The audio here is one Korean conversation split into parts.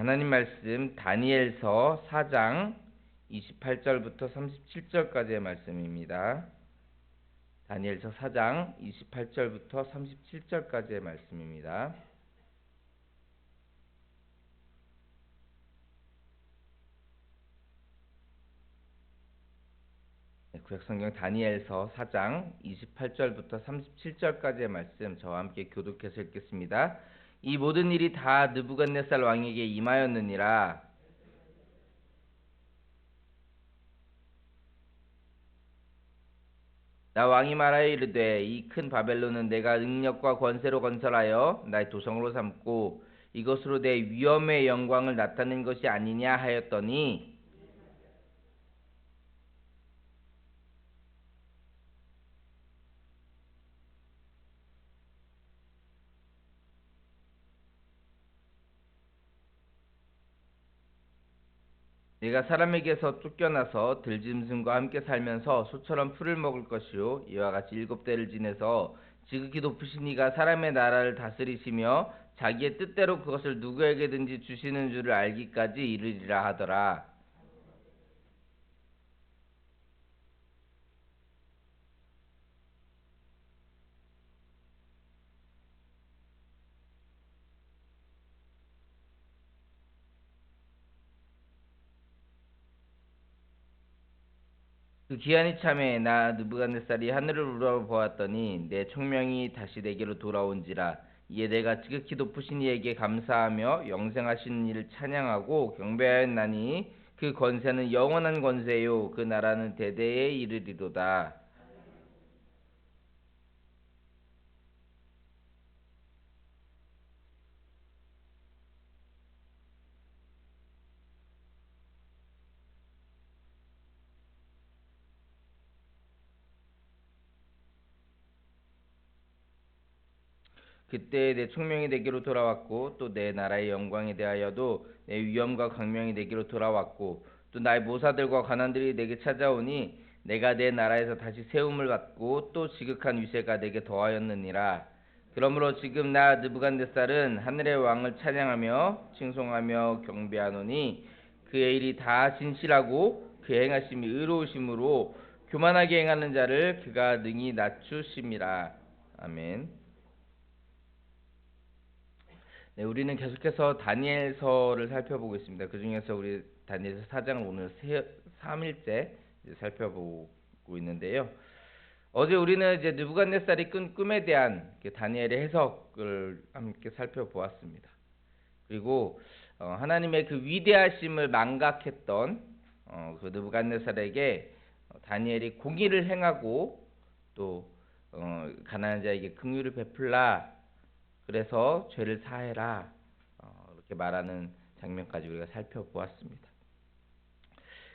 하나님 말씀 다니엘서 4장 28절부터 37절까지의 말씀입니다. 다니엘서 4장 28절부터 37절까지의 말씀입니다. 구약성경 다니엘서 4장 28절부터 37절까지의 말씀 저와 함께 교독해서 읽겠습니다. 이 모든 일이 다 느부갓네살 왕에게 임하였느니라. 나 왕이 말하여 이르되 이 큰 바벨론은 내가 능력과 권세로 건설하여 나의 도성으로 삼고 이것으로 내 위엄의 영광을 나타낸 것이 아니냐 하였더니, 내가 사람에게서 쫓겨나서 들짐승과 함께 살면서 소처럼 풀을 먹을 것이요 이와 같이 7대를 지내서 지극히 높으신 이가 사람의 나라를 다스리시며 자기의 뜻대로 그것을 누구에게든지 주시는 줄을 알기까지 이르리라 하더라. 그 기한이 참에 나 느부갓네살이 하늘을 우러보았더니 내 총명이 다시 내게로 돌아온지라. 이에 내가 지극히 높으신 이에게 감사하며 영생하신 이를 찬양하고 경배하였나니 그 권세는 영원한 권세요 그 나라는 대대에 이르리로다. 그때 내 총명이 내게로 돌아왔고 또 내 나라의 영광에 대하여도 내 위엄과 광명이 내게로 돌아왔고 또 나의 모사들과 관원들이 내게 찾아오니 내가 내 나라에서 다시 세움을 받고 또 지극한 위세가 내게 더하였느니라. 그러므로 지금 나 느부갓네살은 하늘의 왕을 찬양하며 칭송하며 경배하노니 그의 일이 다 진실하고 그 행하심이 의로우심으로 교만하게 행하는 자를 그가 능히 낮추심이라. 아멘. 네, 우리는 계속해서 다니엘서를 살펴보고 있습니다. 그 중에서 우리 다니엘서 4장을 오늘 3일째 살펴보고 있는데요. 어제 우리는 이제 느부갓네살이 꾼 꿈에 대한 다니엘의 해석을 함께 살펴보았습니다. 그리고 하나님의 그 위대하심을 망각했던 그 느부갓네살에게 다니엘이 공의를 행하고 또 가난한 자에게 긍휼을 베풀라. 그래서 죄를 사해라. 이렇게 말하는 장면까지 우리가 살펴보았습니다.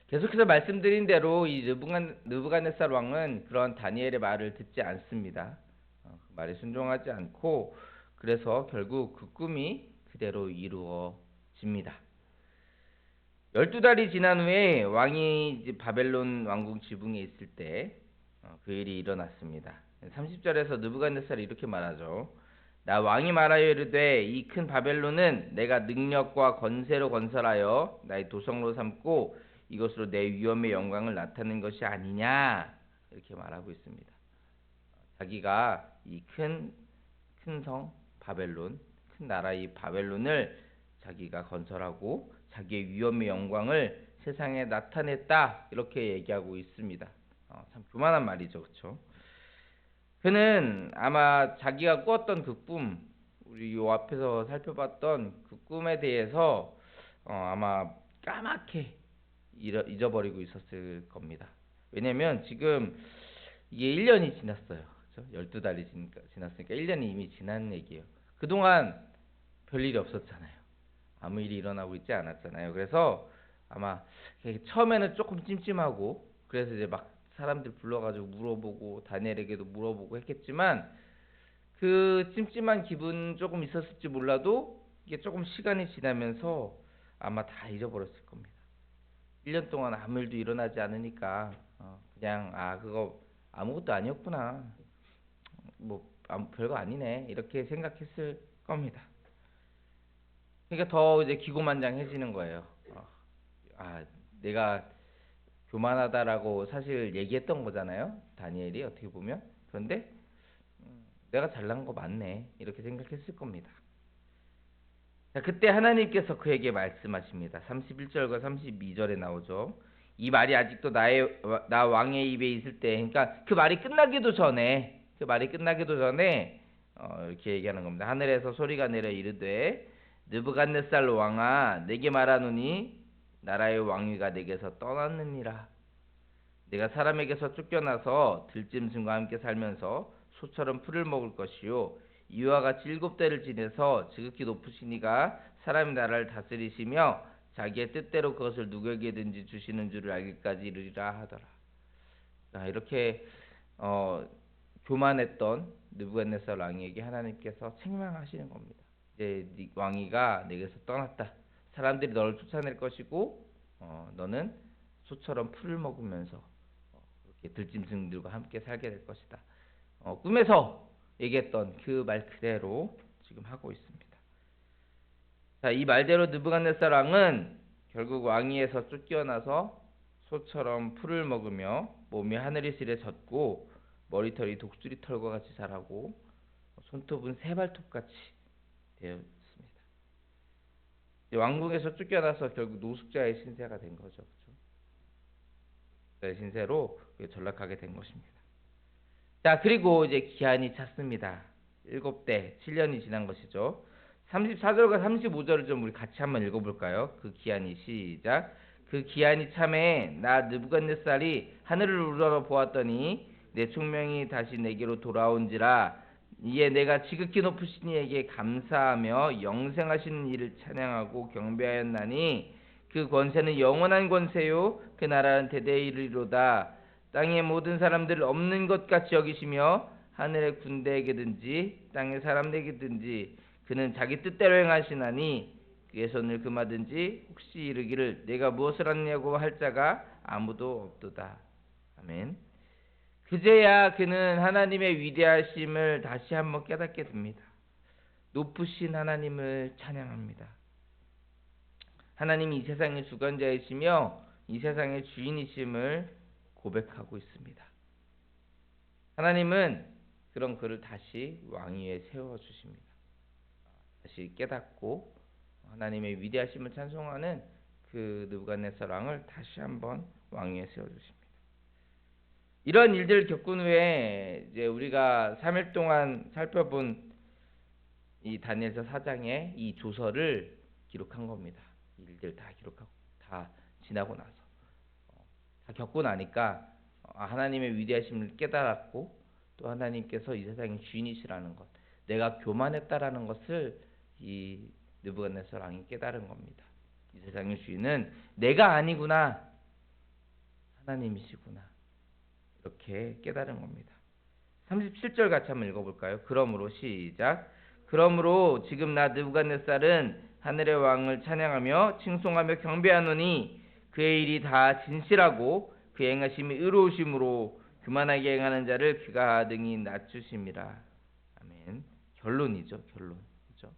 계속해서 말씀드린 대로 이 느부갓네살 왕은 그런 다니엘의 말을 듣지 않습니다. 그 말에 순종하지 않고 그래서 결국 그 꿈이 그대로 이루어집니다. 12달이 지난 후에 왕이 바벨론 왕궁 지붕에 있을 때 그 일이 일어났습니다. 30절에서 느부갓네살이 이렇게 말하죠. 나 왕이 말하여 이르되 이 큰 바벨론은 내가 능력과 권세로 건설하여 나의 도성으로 삼고 이것으로 내 위엄의 영광을 나타낸 것이 아니냐 이렇게 말하고 있습니다. 자기가 이 큰 성 바벨론, 큰 나라 이 바벨론을 자기가 건설하고 자기의 위엄의 영광을 세상에 나타냈다 이렇게 얘기하고 있습니다. 참 교만한 말이죠, 그렇죠? 그는 아마 자기가 꾸었던 그 꿈, 우리 요 앞에서 살펴봤던 그 꿈에 대해서 아마 까맣게 잊어버리고 있었을 겁니다. 왜냐면 지금 이게 1년이 지났어요. 그렇죠? 12달이 지났으니까 1년이 이미 지난 얘기예요. 그동안 별일이 없었잖아요. 아무 일이 일어나고 있지 않았잖아요. 그래서 아마 처음에는 조금 찜찜하고 그래서 이제 막 사람들 불러가지고 물어보고 다니엘에게도 물어보고 했겠지만 그 찜찜한 기분 조금 있었을지 몰라도 이게 조금 시간이 지나면서 아마 다 잊어버렸을 겁니다. 1년 동안 아무 일도 일어나지 않으니까 그냥 그거 아무것도 아니었구나, 뭐 별거 아니네 이렇게 생각했을 겁니다. 그러니까 더 이제 기고만장해지는 거예요. 아, 내가 교만하다라고 사실 얘기했던 거잖아요. 다니엘이 어떻게 보면. 그런데 내가 잘난 거 맞네. 이렇게 생각했을 겁니다. 자, 그때 하나님께서 그에게 말씀하십니다. 31절과 32절에 나오죠. 이 말이 아직도 나 왕의 입에 있을 때, 그러니까 그 말이 끝나기도 전에, 이렇게 얘기하는 겁니다. 하늘에서 소리가 내려 이르되 느부갓네살 왕아, 내게 말하노니 나라의 왕위가 내게서 떠났느니라. 내가 사람에게서 쫓겨나서 들짐승과 함께 살면서 소처럼 풀을 먹을 것이요, 이와 같이 7대를 지내서 지극히 높으신 이가 사람의 나라를 다스리시며 자기의 뜻대로 그것을 누구에게든지 주시는 줄을 알기까지 이르리라 하더라. 자, 이렇게 교만했던 느부갓네살 왕에게 하나님께서 책망하시는 겁니다. 이제 네 왕위가 내게서 떠났다. 사람들이 너를 쫓아낼 것이고 너는 소처럼 풀을 먹으면서 이렇게 들짐승들과 함께 살게 될 것이다. 꿈에서 얘기했던 그 말 그대로 지금 하고 있습니다. 자, 이 말대로 느부갓네살 왕은 결국 왕위에서 쫓겨나서 소처럼 풀을 먹으며 몸이 하늘의 실에 젖고 머리털이 독수리 털과 같이 자라고 손톱은 새발톱 같이 되었습니다. 왕궁에서 쫓겨나서 결국 노숙자의 신세가 된 거죠. 그렇죠? 신세로 전락하게 된 것입니다. 자, 그리고 이제 기한이 찼습니다. 7대 7년이 지난 것이죠. 34절과 35절을 좀 우리 같이 한번 읽어볼까요? 그 기한이 시작. 그 기한이 참에 나 느부갓네살이 하늘을 우러러 보았더니 내 총명이 다시 내게로 돌아온지라. 이에 내가 지극히 높으신 이에게 감사하며 영생하시는 이를 찬양하고 경배하였나니 그 권세는 영원한 권세요 그 나라는 대대에 이르리로다. 땅의 모든 사람들을 없는 것 같이 여기시며 하늘의 군대에게든지 땅의 사람에게든지 그는 자기 뜻대로 행하시나니 그의 손을 금하든지 혹시 이르기를 내가 무엇을 하느냐고 할 자가 아무도 없도다. 아멘. 그제야 그는 하나님의 위대하심을 다시 한번 깨닫게 됩니다. 높으신 하나님을 찬양합니다. 하나님이 이 세상의 주관자이시며 이 세상의 주인이심을 고백하고 있습니다. 하나님은 그런 그를 다시 왕위에 세워주십니다. 다시 깨닫고 하나님의 위대하심을 찬송하는 그 느부갓네살 왕을 다시 한번 왕위에 세워주십니다. 이런 일들을 겪은 후에 이제 우리가 3일 동안 살펴본 이 다니엘서 4장의 이 조서를 기록한 겁니다. 일들 다 기록하고 다 지나고 나서 다 겪고 나니까 하나님의 위대하심을 깨달았고 또 하나님께서 이 세상의 주인이시라는 것, 내가 교만했다라는 것을 이 느부갓네살 왕이 깨달은 겁니다. 이 세상의 주인은 내가 아니구나, 하나님이시구나, 이렇게 깨달은 겁니다. 37절 같이 한번 읽어볼까요? 그러므로 시작. 그러므로 지금 나 느부갓네살은 하늘의 왕을 찬양하며 칭송하며 경배하노니 그의 일이 다 진실하고 그의 행하심이 의로우심으로 교만하게 행하는 자를 그가 능히 낮추심이라. 아멘. 결론이죠. 결론. 그렇죠?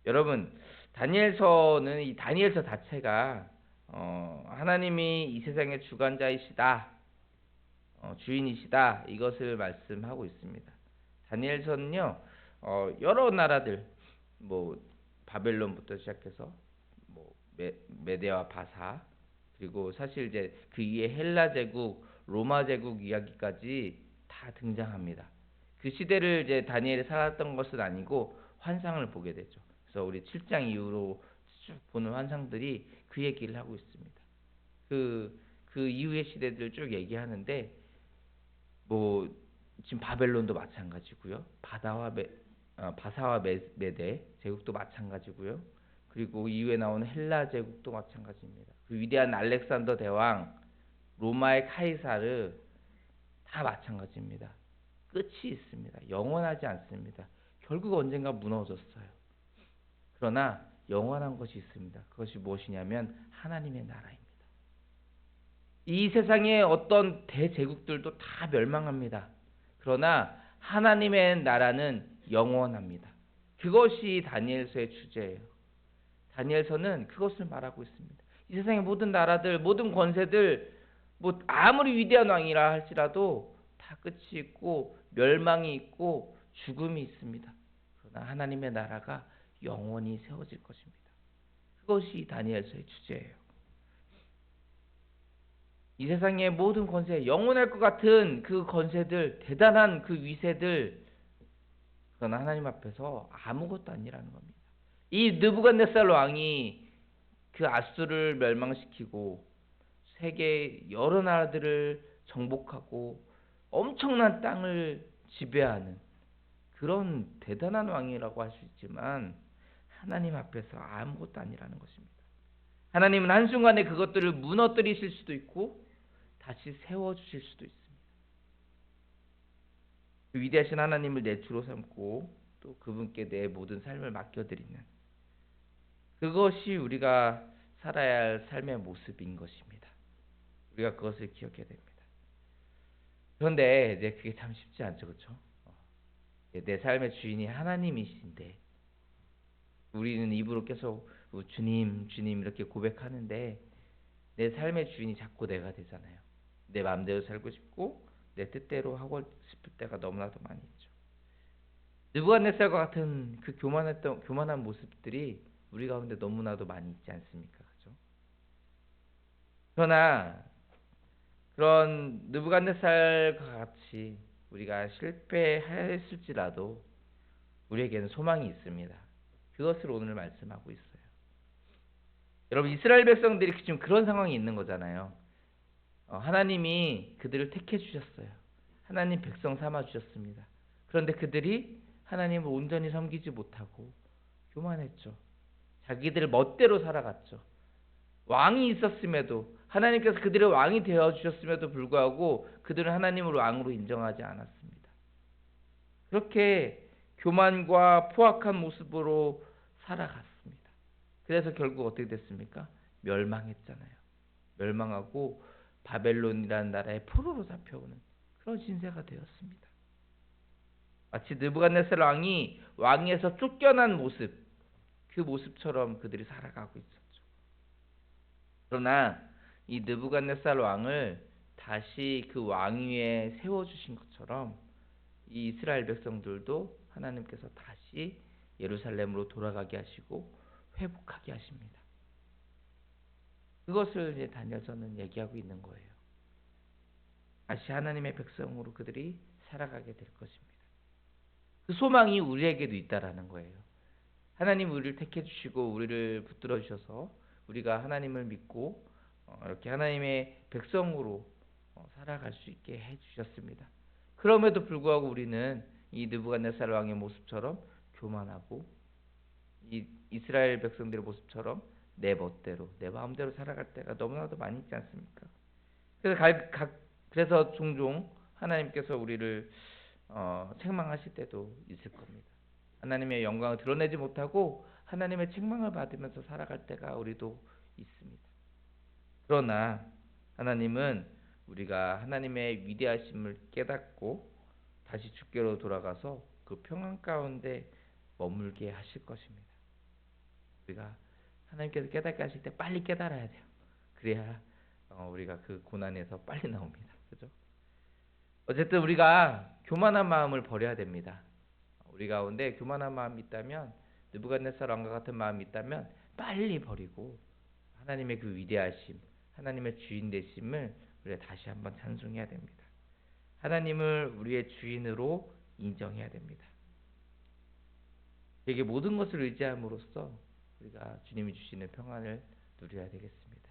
여러분, 다니엘서는 이 다니엘서 자체가 하나님이 이 세상의 주관자이시다, 주인이시다, 이것을 말씀하고 있습니다. 다니엘서는요, 여러 나라들, 뭐 바벨론부터 시작해서 뭐 메데와 바사, 그리고 사실 이제 그 위에 헬라 제국, 로마 제국 이야기까지 다 등장합니다. 그 시대를 이제 다니엘이 살았던 것은 아니고 환상을 보게 되죠. 그래서 우리 7장 이후로 쭉 보는 환상들이 그 얘기를 하고 있습니다. 그 이후의 시대들 쭉 얘기하는데 뭐 지금 바벨론도 마찬가지고요. 바사와 메데 제국도 마찬가지고요. 그리고 이후에 나오는 헬라 제국도 마찬가지입니다. 그 위대한 알렉산더 대왕, 로마의 카이사르 다 마찬가지입니다. 끝이 있습니다. 영원하지 않습니다. 결국 언젠가 무너졌어요. 그러나 영원한 것이 있습니다. 그것이 무엇이냐면 하나님의 나라입니다. 이 세상의 어떤 대제국들도 다 멸망합니다. 그러나 하나님의 나라는 영원합니다. 그것이 다니엘서의 주제예요. 다니엘서는 그것을 말하고 있습니다. 이 세상의 모든 나라들, 모든 권세들, 뭐 아무리 위대한 왕이라 할지라도 다 끝이 있고 멸망이 있고 죽음이 있습니다. 그러나 하나님의 나라가 영원히 세워질 것입니다. 그것이 다니엘서의 주제예요. 이 세상의 모든 권세, 영원할 것 같은 그 권세들, 대단한 그 위세들, 그러나 하나님 앞에서 아무것도 아니라는 겁니다. 이 느부갓네살 왕이 그 아수를 멸망시키고 세계 여러 나라들을 정복하고 엄청난 땅을 지배하는 그런 대단한 왕이라고 할 수 있지만 하나님 앞에서 아무것도 아니라는 것입니다. 하나님은 한순간에 그것들을 무너뜨리실 수도 있고 다시 세워주실 수도 있습니다. 그 위대하신 하나님을 내 주로 삼고 또 그분께 내 모든 삶을 맡겨드리는 그것이 우리가 살아야 할 삶의 모습인 것입니다. 우리가 그것을 기억해야 됩니다. 그런데 이제 그게 참 쉽지 않죠, 그렇죠? 내 삶의 주인이 하나님이신데 우리는 입으로 계속 주님, 주님 이렇게 고백하는데 내 삶의 주인이 자꾸 내가 되잖아요. 내 마음대로 살고 싶고 내 뜻대로 하고 싶을 때가 너무나도 많이 있죠. 느부갓네살과 같은 그 교만한 모습들이 우리 가운데 너무나도 많이 있지 않습니까? 그렇죠? 그러나 그런 느부갓네살과 같이 우리가 실패했을지라도 우리에게는 소망이 있습니다. 그것을 오늘 말씀하고 있어요. 여러분 이스라엘 백성들이 지금 그런 상황이 있는 거잖아요. 하나님이 그들을 택해 주셨어요. 하나님 백성 삼아 주셨습니다. 그런데 그들이 하나님을 온전히 섬기지 못하고 교만했죠. 자기들 멋대로 살아갔죠. 왕이 있었음에도 하나님께서 그들의 왕이 되어 주셨음에도 불구하고 그들은 하나님을 왕으로 인정하지 않았습니다. 그렇게 교만과 포악한 모습으로 살아갔습니다. 그래서 결국 어떻게 됐습니까? 멸망했잖아요. 멸망하고 바벨론이라는 나라의 포로로 잡혀오는 그런 신세가 되었습니다. 마치 느부갓네살 왕이 왕위에서 쫓겨난 모습, 그 모습처럼 그들이 살아가고 있었죠. 그러나 이 느부갓네살 왕을 다시 그 왕위에 세워주신 것처럼 이 이스라엘 백성들도 하나님께서 다시 예루살렘으로 돌아가게 하시고 회복하게 하십니다. 그것을 이제 다니엘서는 얘기하고 있는 거예요. 다시 하나님의 백성으로 그들이 살아가게 될 것입니다. 그 소망이 우리에게도 있다라는 거예요. 하나님 우리를 택해 주시고 우리를 붙들어 주셔서 우리가 하나님을 믿고 이렇게 하나님의 백성으로 살아갈 수 있게 해 주셨습니다. 그럼에도 불구하고 우리는 이 느부갓네살 왕의 모습처럼 교만하고 이 이스라엘 백성들의 모습처럼 내 멋대로 내 마음대로 살아갈 때가 너무나도 많이 있지 않습니까? 그래서 종종 하나님께서 우리를 책망하실 때도 있을 겁니다. 하나님의 영광을 드러내지 못하고 하나님의 책망을 받으면서 살아갈 때가 우리도 있습니다. 그러나 하나님은 우리가 하나님의 위대하심을 깨닫고 다시 주께로 돌아가서 그 평안 가운데 머물게 하실 것입니다. 우리가 하나님께서 깨닫게 하실 때 빨리 깨달아야 돼요. 그래야 우리가 그 고난에서 빨리 나옵니다. 그죠? 어쨌든 우리가 교만한 마음을 버려야 됩니다. 우리 가운데 교만한 마음이 있다면 느부갓네살 왕과 같은 마음이 있다면 빨리 버리고 하나님의 그 위대하심, 하나님의 주인 되심을 우리가 다시 한번 찬송해야 됩니다. 하나님을 우리의 주인으로 인정해야 됩니다. 그에게 모든 것을 의지함으로써 우리가 주님이 주시는 평안을 누려야 되겠습니다.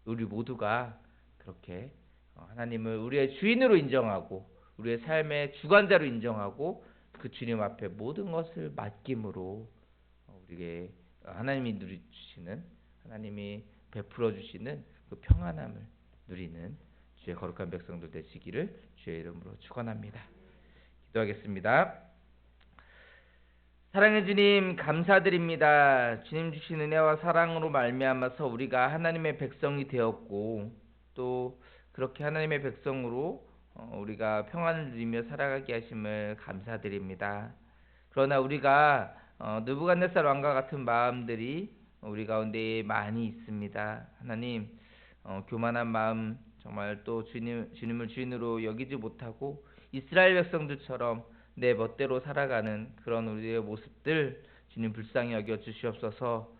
우리 모두가 그렇게 하나님을 우리의 주인으로 인정하고 우리의 삶의 주관자로 인정하고 그 주님 앞에 모든 것을 맡김으로 우리에게 하나님이 누리주시는 하나님이 베풀어 주시는 그 평안함을 누리는 주의 거룩한 백성들 되시기를 주의 이름으로 축원합니다. 기도하겠습니다. 사랑의 주님 감사드립니다. 주님 주신 은혜와 사랑으로 말미암아서 우리가 하나님의 백성이 되었고 또 그렇게 하나님의 백성으로 우리가 평안을 누리며 살아가게 하심을 감사드립니다. 그러나 우리가 느부갓네살 왕과 같은 마음들이 우리 가운데 많이 있습니다. 하나님, 교만한 마음, 정말 또 주님을 주인으로 여기지 못하고 이스라엘 백성들처럼 내 멋대로 살아가는 그런 우리의 모습들 주님 불쌍히 여겨 주시옵소서.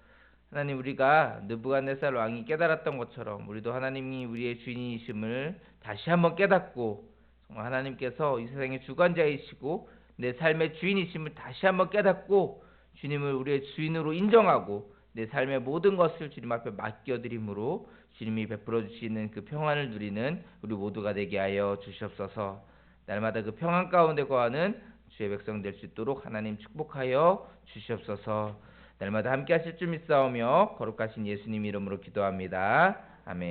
하나님, 우리가 느부갓네살 왕이 깨달았던 것처럼 우리도 하나님이 우리의 주인이심을 다시 한번 깨닫고, 정말 하나님께서 이 세상의 주관자이시고 내 삶의 주인이심을 다시 한번 깨닫고 주님을 우리의 주인으로 인정하고 내 삶의 모든 것을 주님 앞에 맡겨드림으로 주님이 베풀어 주시는 그 평안을 누리는 우리 모두가 되게 하여 주시옵소서. 날마다 그 평안 가운데 거하는 주의 백성 될 수 있도록 하나님 축복하여 주시옵소서. 날마다 함께 하실 줄 믿사오며 거룩하신 예수님 이름으로 기도합니다. 아멘.